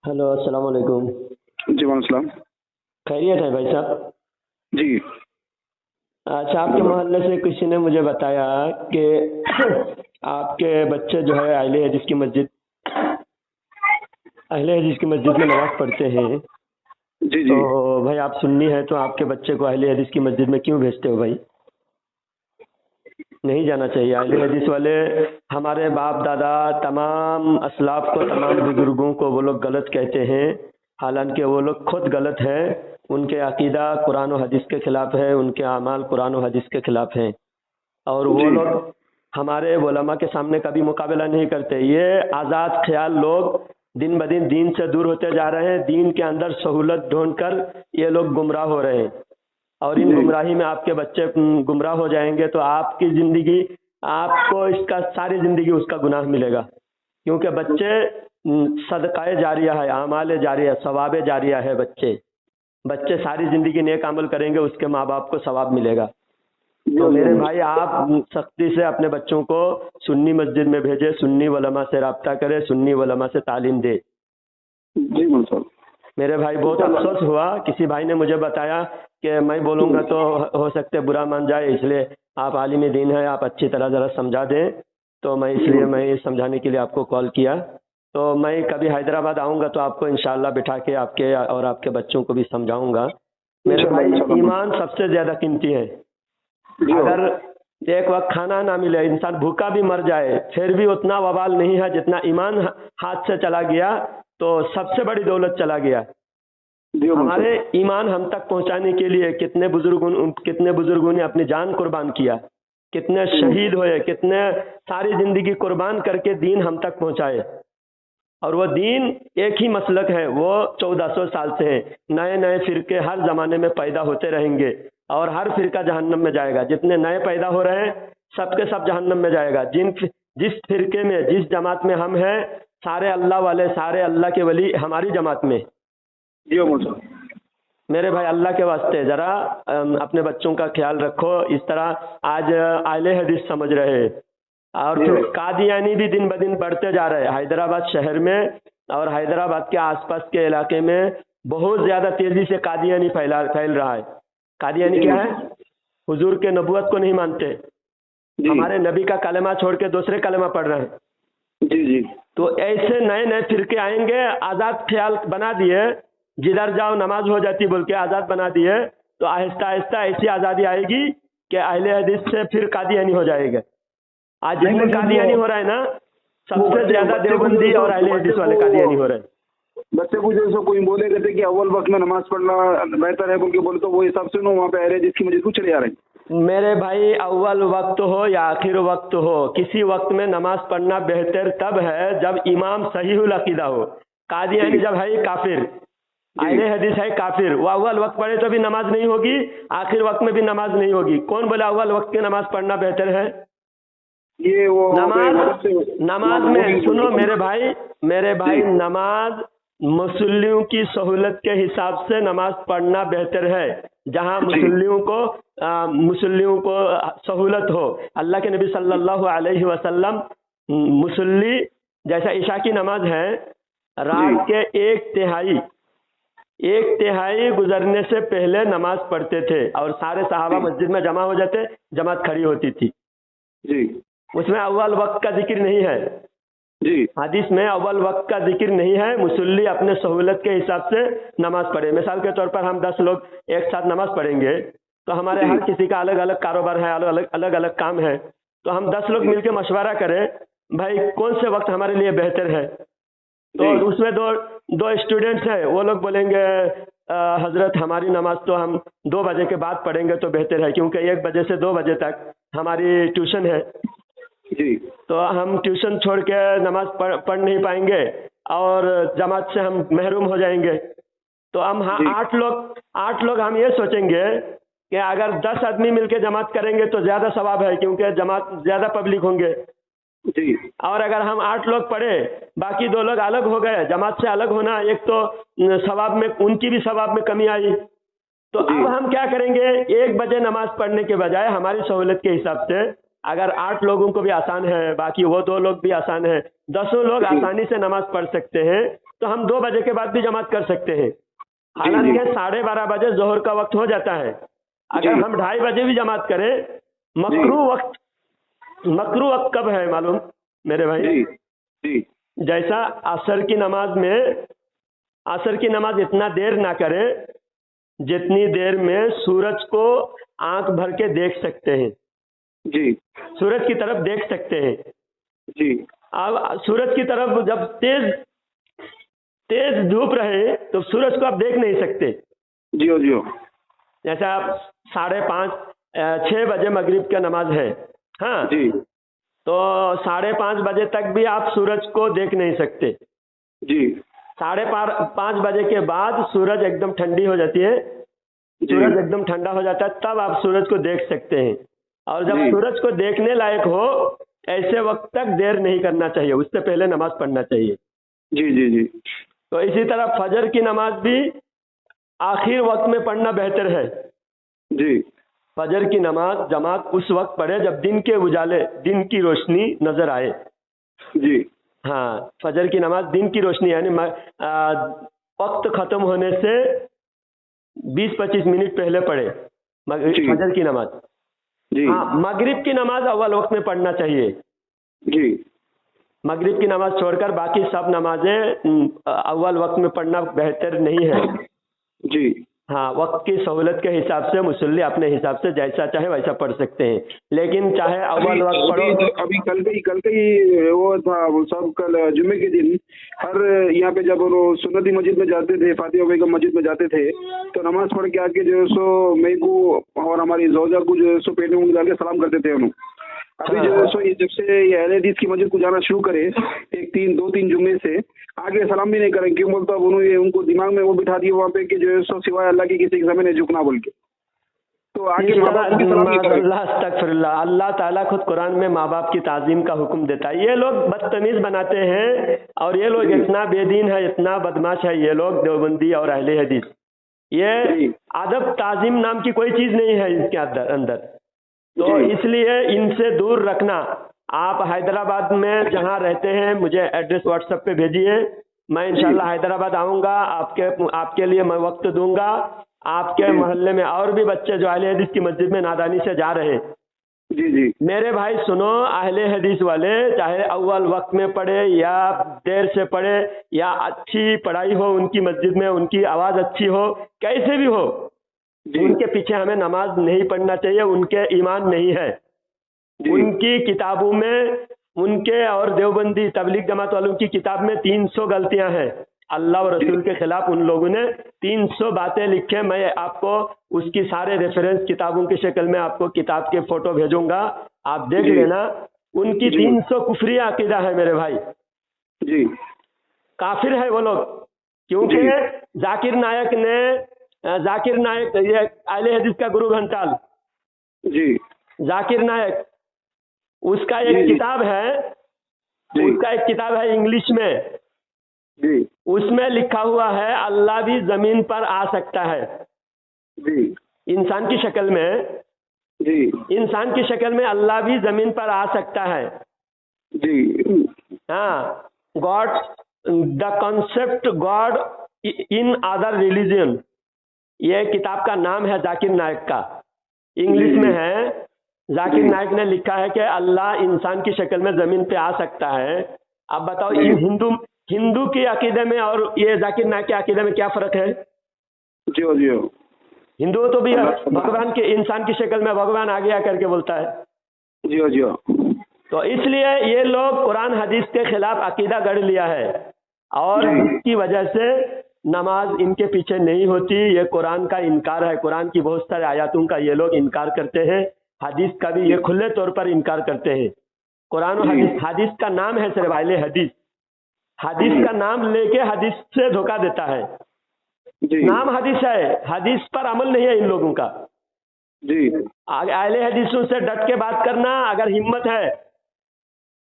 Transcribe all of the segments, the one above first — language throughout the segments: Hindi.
हेलो, अस्सलाम वालेकुम। जी वालेकुम। खैरियत है भाई साहब? जी। अच्छा, आपके मोहल्ले से किसी ने मुझे बताया कि आपके बच्चे जो है अहले हदीस की मस्जिद में नमाज पढ़ते हैं। जी तो जी। भाई आप सुन्नी है तो आपके बच्चे को अहले हदीस की मस्जिद में क्यों भेजते हो भाई? नहीं जाना चाहिए। अहले हदीस वाले हमारे बाप दादा तमाम असलाफ को, तमाम बुजुर्गों को वो लोग गलत कहते हैं, हालांकि वो लोग खुद गलत हैं। उनके अकीदा कुरान और हदीस के खिलाफ है, उनके अमाल कुरान और हदीस के खिलाफ हैं, और वो जी लोग हमारे उलमा के सामने कभी मुकाबला नहीं करते। ये आज़ाद ख्याल लोग दिन ब दिन दीन से दूर होते जा रहे हैं। दीन के अंदर सहूलत ढूंढकर ये लोग गुमराह हो रहे हैं, और इन जी गुमराही में आपके बच्चे गुमराह हो जाएंगे तो आपकी ज़िंदगी, आपको इसका सारी ज़िंदगी उसका गुनाह मिलेगा। क्योंकि बच्चे सदकाए जारिया है, आमाल जारिया, सवाब जारिया है। बच्चे बच्चे सारी ज़िंदगी नेक अमल करेंगे, उसके माँ बाप को सवाब मिलेगा। तो मेरे भाई आप सख्ती से अपने बच्चों को सुन्नी मस्जिद में भेजें, सुन्नी उलमा से रब्ता करें, सुन्नी उलमा से तालीम दे। जी साहब। मेरे भाई बहुत अफसोस हुआ, किसी भाई ने मुझे बताया कि मैं बोलूँगा तो हो सकते बुरा मान जाए, इसलिए आप आलिम दीन है, आप अच्छी तरह ज़रा समझा दें। तो मैं समझाने के लिए आपको कॉल किया। तो मैं कभी हैदराबाद आऊँगा तो आपको इंशाल्लाह बिठा के आपके और आपके बच्चों को भी समझाऊँगा। मेरे भाई ईमान सबसे ज़्यादा कीमती है। अगर एक वक्त खाना ना मिले, इंसान भूखा भी मर जाए, फिर भी उतना वबाल नहीं है जितना ईमान हाथ से चला गया तो सबसे बड़ी दौलत चला गया। हमारे ईमान हम तक पहुंचाने के लिए कितने बुजुर्गों ने अपनी जान कुर्बान किया, कितने शहीद हुए, कितने सारी जिंदगी कुर्बान करके दीन हम तक पहुंचाए। और वो दीन एक ही मसलक है, वो 1400 साल से है। नए नए फिरके हर जमाने में पैदा होते रहेंगे, और हर फिरका जहन्नम में जाएगा। जितने नए पैदा हो रहे हैं सबके सब जहन्नम में जाएगा। जिस फिरके में, जिस जमात में हम हैं, सारे अल्लाह वाले, सारे अल्लाह के वली हमारी जमात में। मेरे भाई अल्लाह के वास्ते ज़रा अपने बच्चों का ख्याल रखो। इस तरह आज आले हदीस समझ रहे हैं, और फिर कादियानी भी दिन ब दिन बढ़ते जा रहे हैं। हैदराबाद शहर में और हैदराबाद के आसपास के इलाके में बहुत ज़्यादा तेज़ी से कादियानी फैल रहा है। कादियानी क्या है? हुजूर के नबूवत को नहीं मानते, हमारे नबी का कलमा छोड़ के दूसरे कलमा पढ़ रहे हैं। जी जी। तो ऐसे नए नए फिरके आएंगे। आज़ाद ख्याल बना दिए, जिधर जाओ नमाज हो जाती बोल के आज़ाद बना दिए, तो आहिस्ता आहिस्ता ऐसी आज़ादी आएगी कि अहले हदीस से फिर कादियानी हो जाएगा। आज जितने कादियानी हो रहा है ना, सबसे ज्यादा देवबंदी और अहले हदीस वाले कादियानी हो रहे हैं। बच्चे को जैसे कोई बोले कहते कि अव्वल वक्त में नमाज पढ़ना बेहतर है बोल के बोले, तो वो हिसाब से वहाँ पे अहले हदीस की मस्जिद को चले आ रहे हैं। मेरे भाई अव्वल वक्त हो या आखिर वक्त हो, किसी वक्त में नमाज पढ़ना बेहतर तब है जब इमाम सहीहुल अकीदा हो। कादियानी जब है काफिर, अहले हदीस है काफिर, वो अव्वल वक्त पढ़े तो भी नमाज नहीं होगी, आखिर वक्त में भी नमाज नहीं होगी। कौन बोला अव्वल वक्त की नमाज पढ़ना बेहतर है? ये वो नमाज में सुनो मेरे भाई, नमाज मुसल्लियों की सहूलत के हिसाब से नमाज पढ़ना बेहतर है, जहां मुसल्लियों को सहूलत हो। अल्लाह के नबी सल्लल्लाहु अलैहि वसल्लम मुसल्ली, जैसा ईशा की नमाज है, रात के एक तिहाई गुजरने से पहले नमाज पढ़ते थे, और सारे सहाबा मस्जिद में जमा हो जाते, जमात खड़ी होती थी। जी। उसमें अव्वल वक्त का जिक्र नहीं है। जी। हदीस में अव्वल वक्त का जिक्र नहीं है। मुसल्ली अपने सहूलत के हिसाब से नमाज पढ़े। मिसाल के तौर पर हम 10 लोग एक साथ नमाज पढ़ेंगे, तो हमारे हर किसी का अलग अलग कारोबार है, अलग अलग काम है। तो हम 10 लोग मिलकर मशवरा करें, भाई कौन से वक्त हमारे लिए बेहतर है। तो उसमें दो स्टूडेंट्स हैं, वो लोग बोलेंगे हजरत हमारी नमाज तो हम 2 बजे के बाद पढ़ेंगे तो बेहतर है, क्योंकि 1 बजे से 2 बजे तक हमारी ट्यूशन है। जी। तो हम ट्यूशन छोड़ के नमाज पढ़ नहीं पाएंगे, और जमात से हम महरूम हो जाएंगे। तो हम 8 लोग हम ये सोचेंगे कि अगर 10 आदमी मिलकर जमात करेंगे तो ज़्यादा सवाब है, क्योंकि जमात ज़्यादा पब्लिक होंगे। जी। और अगर हम 8 लोग पढ़े, बाकी 2 लोग अलग हो गए, जमात से अलग होना, एक तो सवाब में, उनकी भी सवाब में कमी आई। तो अब हम क्या करेंगे, 1 बजे नमाज पढ़ने के बजाय हमारी सहूलत के हिसाब से, अगर 8 लोगों को भी आसान है, बाकी वो 2 लोग भी आसान है, 10 लोग आसानी से नमाज पढ़ सकते हैं, तो हम 2 बजे के बाद भी जमात कर सकते हैं। हालांकि 12:30 बजे जोहर का वक्त हो जाता है। अगर हम 2:30 बजे भी जमात करें, मकरू वक्त कब है मालूम मेरे भाई? जैसा असर की नमाज इतना देर ना करें जितनी देर में सूरज को आंख भर के देख सकते हैं जी, सूरज की तरफ देख सकते हैं जी। अब सूरज की तरफ जब तेज धूप रहे तो सूरज को आप देख नहीं सकते जी जी। जैसे आप 5:30 6 बजे मगरिब का नमाज है, हाँ जी, तो 5:30 बजे तक भी आप सूरज को देख नहीं सकते जी। 5:30 बजे के बाद सूरज एकदम ठंडी हो जाती है, सूरज एकदम ठंडा हो जाता है, तब आप सूरज को देख सकते हैं। और जब सूरज को देखने लायक हो ऐसे वक्त तक देर नहीं करना चाहिए, उससे पहले नमाज पढ़ना चाहिए जी जी जी। तो इसी तरह फजर की नमाज भी आखिर वक्त में पढ़ना बेहतर है जी। फजर की नमाज जमात उस वक्त पढ़े जब दिन के उजाले, दिन की रोशनी नजर आए जी। हाँ, फजर की नमाज दिन की रोशनी यानी वक्त खत्म होने से 20-25 मिनट पहले पढ़े फजर की नमाज जी। हाँ, मगरिब की नमाज अव्वल वक्त में पढ़ना चाहिए जी। मगरिब की नमाज छोड़कर बाकी सब नमाजें अव्वल वक्त में पढ़ना बेहतर नहीं है जी। हाँ, वक्त की सहूलत के हिसाब से मुसल्ली अपने हिसाब से जैसा चाहे वैसा पढ़ सकते हैं, लेकिन चाहे अव्वल वक्त पढ़ो। अभी कल का ही वो था, वो सब कल जुम्मे के दिन हर यहाँ पे जब वो सुन्नती मस्जिद में जाते थे, फातिहा बेगम मस्जिद में जाते थे, तो नमाज पढ़ के आके जो है सो मेरे को और हमारी जोजा को जो है सो पेट में डाल के सलाम करते थे उन्होंने। अभी जो है सो जब से ये अहले हदीस की मस्जिद को जाना शुरू करे 2-3 जुम्मे से आगे सलाम भी नहीं करें, क्यों बोलता उन्होंने उनको दिमाग में वो बिठा दिया वहाँ पे कि जो है सो सिवाय अल्लाह की किसी के सामने नहीं झुकना बोल के। तो आगे अल्लाह ताला खुद कुरान में माँ बाप की ताजीम का हुक्म देता है। ये लोग बदतमीज बनाते हैं और ये लोग इतना बेदीन है, इतना बदमाश है ये लोग देवबंदी और अहले हदीस। ये अदब ताजीम नाम की कोई चीज नहीं है इसके अंदर, तो इसलिए इनसे दूर रखना। आप हैदराबाद में जहाँ रहते हैं मुझे एड्रेस व्हाट्सएप पे भेजिए, मैं इंशाल्लाह हैदराबाद आऊँगा, आपके लिए मैं वक्त दूंगा। आपके मोहल्ले में और भी बच्चे जो अहले हदीस की मस्जिद में नादानी से जा रहे हैं जी जी, मेरे भाई सुनो, अहले हदीस वाले चाहे अव्वल वक्त में पढ़े या देर से पढ़े या अच्छी पढ़ाई हो उनकी मस्जिद में, उनकी आवाज़ अच्छी हो, कैसे भी हो, उनके पीछे हमें नमाज नहीं पढ़ना चाहिए। उनके ईमान नहीं है। उनकी किताबों में, उनके और देवबंदी तबलीग जमात वालों की किताब में 300 गलतियां हैं। अल्लाह और रसूल के खिलाफ उन लोगों ने 300 बातें लिखे। मैं आपको उसकी सारे रेफरेंस किताबों की शक्ल में आपको किताब के फोटो भेजूंगा, आप देख लेना। उनकी 300 कुफरिया अकीदा है मेरे भाई जी, काफिर है वो लोग, क्योंकि जाकिर नायक ये अहले हदीस का गुरु घंटाल जी, जाकिर नायक, उसका एक किताब है इंग्लिश में जी, उसमें लिखा हुआ है अल्लाह भी जमीन पर आ सकता है जी, इंसान की शक्ल में जी, इंसान की शक्ल में अल्लाह भी जमीन पर आ सकता है जी। हाँ, God the concept God in other religion, ये किताब का नाम है जाकिर नायक का, इंग्लिश में है। जाकिर नायक ने लिखा है कि अल्लाह इंसान की शक्ल में जमीन पे आ सकता है। अब बताओ हिंदू के अकीदे में और ये जाकिर नायक के अकीदे में क्या फर्क है? जी जी, हिंदू तो भी भगवान के, इंसान की शक्ल में भगवान आ गया करके बोलता है जी जी। तो इसलिए ये लोग कुरान हदीस के खिलाफ अकीदा गढ़ लिया है और इसकी वजह से नमाज इनके पीछे नहीं होती। ये कुरान का इनकार है, कुरान की बहुत सारे आयतों का ये लोग इनकार करते हैं, हदीस का भी ये खुले तौर पर इनकार करते हैं। कुरान और हदीस का नाम है सिर्फ अहले हदीस, हदीस का नाम लेके हदीस से धोखा देता है। नाम हदीस है, हदीस पर अमल नहीं है इन लोगों का जी। अहले हदीसों से डट के बात करना, अगर हिम्मत है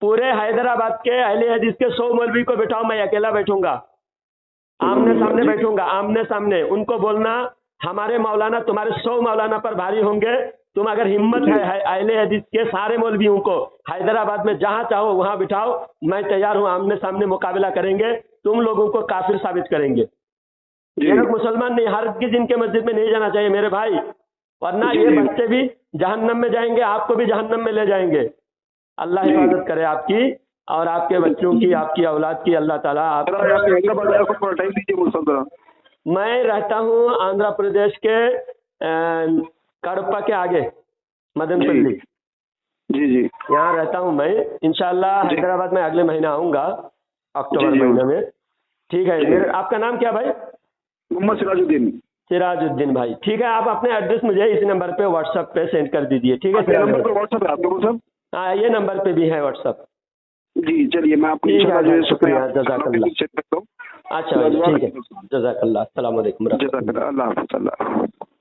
पूरे हैदराबाद के अहले हदीस के 100 मौलवी को बैठाओ, मैं अकेला बैठूंगा, आमने सामने बैठूंगा, आमने सामने उनको बोलना हमारे मौलाना तुम्हारे 100 मौलाना पर भारी होंगे, तुम अगर हिम्मत है अहले हदीस के सारे मौलवियों को हैदराबाद में जहां चाहो वहां बिठाओ, मैं तैयार हूं, आमने सामने मुकाबला करेंगे, तुम लोगों को काफिर साबित करेंगे। ये लोग मुसलमान नहीं, हर किसी इनके मस्जिद में नहीं जाना चाहिए मेरे भाई, वरना ये बच्चे भी जहन्नम में जाएंगे, आपको भी जहन्नम में ले जाएंगे। अल्लाह हिफाजत करे आपकी और आपके बच्चों की, आपकी औलाद की। अल्लाह ताला आप। मैं रहता हूँ आंध्र प्रदेश के कड़पा के आगे मदनपल्ली। जी जी, यहाँ रहता हूँ मैं। इंशाल्लाह हैदराबाद में अगले महीने आऊँगा, अक्टूबर महीने में। ठीक है, मेरे आपका नाम क्या भाई? मोहम्मद सिराजुद्दीन। सिराजुद्दीन भाई, ठीक है, आप अपने एड्रेस मुझे इस नंबर पे व्हाट्सएप पे सेंड कर दीजिए। ठीक है, नंबर पे व्हाट्सएप है आपके पास? हाँ, ये नंबर पे भी है व्हाट्सएप। जी चलिए, मैं आपको शुक्रिया, जज़ाकल्लाह। अच्छा ठीक है, जज़ाकल्लाह। अस्सलाम वालेकुम। अल्लाह हाफ़िज़।